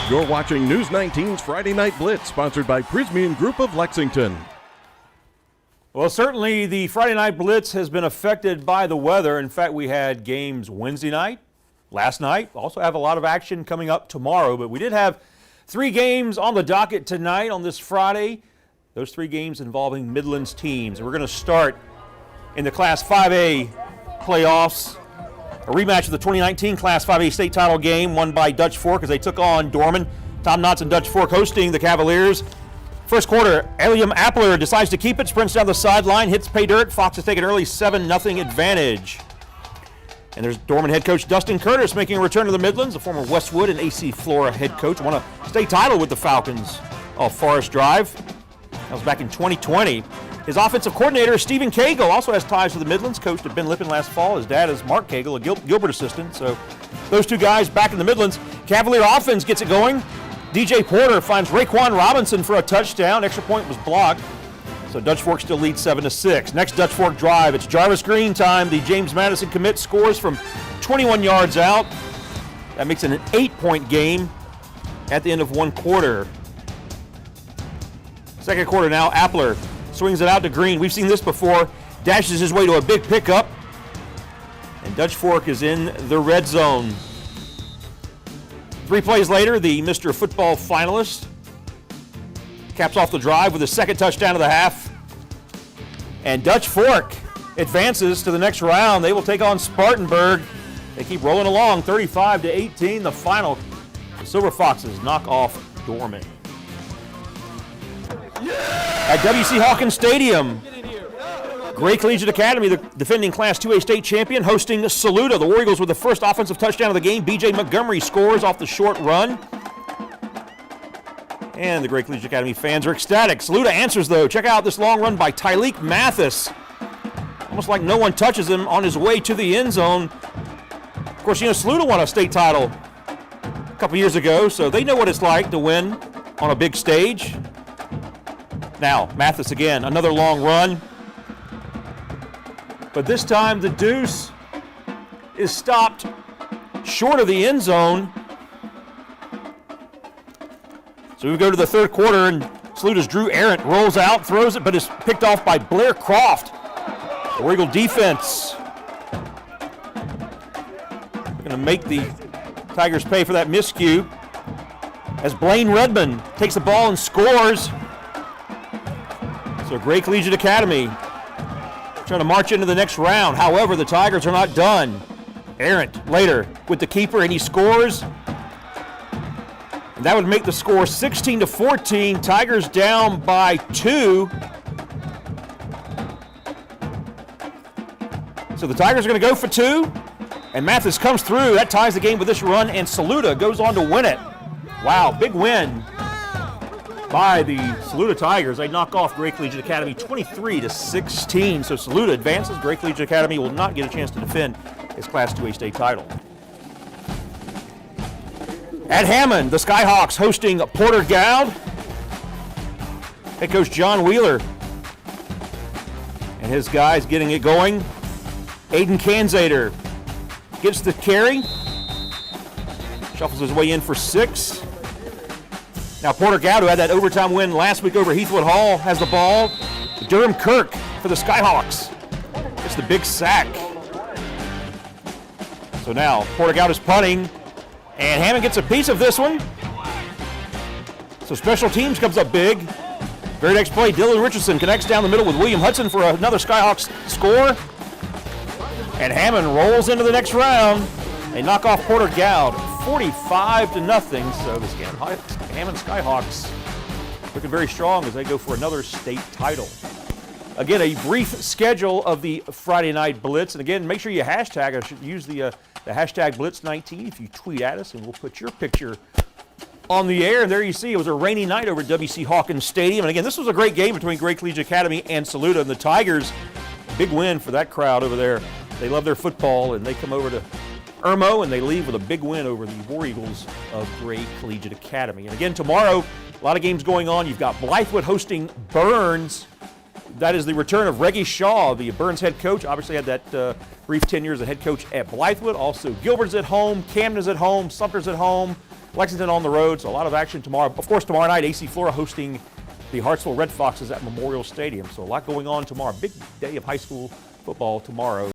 You're watching News 19's Friday Night Blitz, sponsored by Prismian Group of Lexington. Well, certainly the Friday Night Blitz has been affected by the weather. In fact, we had games Wednesday night, last night. Also have a lot of action coming up tomorrow, but we did have 3 games on the docket tonight on this Friday. Those 3 games involving Midlands teams. We're going to start in the Class 5A playoffs. A rematch of the 2019 Class 5A state title game won by Dutch Fork as they took on Dorman. Tom Knotts and Dutch Fork hosting the Cavaliers. First quarter, Eliam Appler decides to keep it, sprints down the sideline, hits pay dirt. Fox has taken an early 7-0 advantage. And there's Dorman head coach Dustin Curtis making a return to the Midlands, the former Westwood and AC Flora head coach. Won a state title with the Falcons off Forest Drive. That was back in 2020. His offensive coordinator, Stephen Cagle, also has ties to the Midlands. Coached at Ben Lippen last fall. His dad is Mark Cagle, a Gilbert assistant. So those 2 guys back in the Midlands. Cavalier offense gets it going. DJ Porter finds Raekwon Robinson for a touchdown. Extra point was blocked. So Dutch Fork still leads 7-6. Next Dutch Fork drive, it's Jarvis Green time. The James Madison commit scores from 21 yards out. That makes it an 8-point game at the end of 1 quarter. Second quarter now, Appler swings it out to Green. We've seen this before. Dashes his way to a big pickup. And Dutch Fork is in the red zone. 3 plays later, the Mr. Football finalist caps off the drive with a second touchdown of the half. And Dutch Fork advances to the next round. They will take on Spartanburg. They keep rolling along, 35-18. The final, the Silver Foxes knock off Dorman. At WC Hawkins Stadium, Gray Collegiate Academy, the defending Class 2A state champion, hosting Saluda. The War Eagles with the first offensive touchdown of the game. B.J. Montgomery scores off the short run. And the Gray Collegiate Academy fans are ecstatic. Saluda answers, though. Check out this long run by Tyleek Mathis. Almost like no one touches him on his way to the end zone. Of course, you know, Saluda won a state title a couple years ago, so they know what it's like to win on a big stage. Now, Mathis again, another long run. But this time the deuce is stopped short of the end zone. So we go to the third quarter, and Saluda's Drew Arendt rolls out, throws it, but is picked off by Blair Croft. The War Eagle defense going to make the Tigers pay for that miscue as Blaine Redmond takes the ball and scores. So Gray Collegiate Academy trying to march into the next round. However, the Tigers are not done. Arendt later with the keeper, and he scores. And that would make the score 16-14. Tigers down by 2. So the Tigers are going to go for 2. And Mathis comes through. That ties the game with this run, and Saluda goes on to win it. Wow, big win by the Saluda Tigers. They knock off Gray Collegiate Academy 23-16. So Saluda advances. Gray Collegiate Academy will not get a chance to defend his Class 2A state title. At Hammond, the Skyhawks hosting Porter Gowd. Head coach John Wheeler and his guys getting it going. Aiden Kanzader gets the carry. Shuffles his way in for 6. Now Porter Gowd, who had that overtime win last week over Heathwood Hall, has the ball. Durham Kirk for the Skyhawks. Gets the big sack. So now Porter Gowd is punting, and Hammond gets a piece of this one. So special teams comes up big. Very next play, Dylan Richardson connects down the middle with William Hudson for another Skyhawks score. And Hammond rolls into the next round. They knock off Porter Gowd 45-0. So this game, Hammond Skyhawks looking very strong as they go for another state title. Again, a brief schedule of the Friday Night Blitz. And again, make sure you hashtag. I should use the hashtag Blitz19 if you tweet at us, and we'll put your picture on the air. And there you see, it was a rainy night over at WC Hawkins Stadium. And again, this was a great game between Gray Collegiate Academy and Saluda. And the Tigers, big win for that crowd over there. They love their football, and they come over to Irmo, and they leave with a big win over the War Eagles of Gray Collegiate Academy. And again, tomorrow, a lot of games going on. You've got Blythewood hosting Burns. That is the return of Reggie Shaw, the Burns head coach. Obviously had that brief 10 years as head coach at Blythewood. Also, Gilbert's at home, Camden's at home, Sumter's at home, Lexington on the road. So a lot of action tomorrow. Of course, tomorrow night, AC Flora hosting the Hartsville Red Foxes at Memorial Stadium. So a lot going on tomorrow. Big day of high school football tomorrow.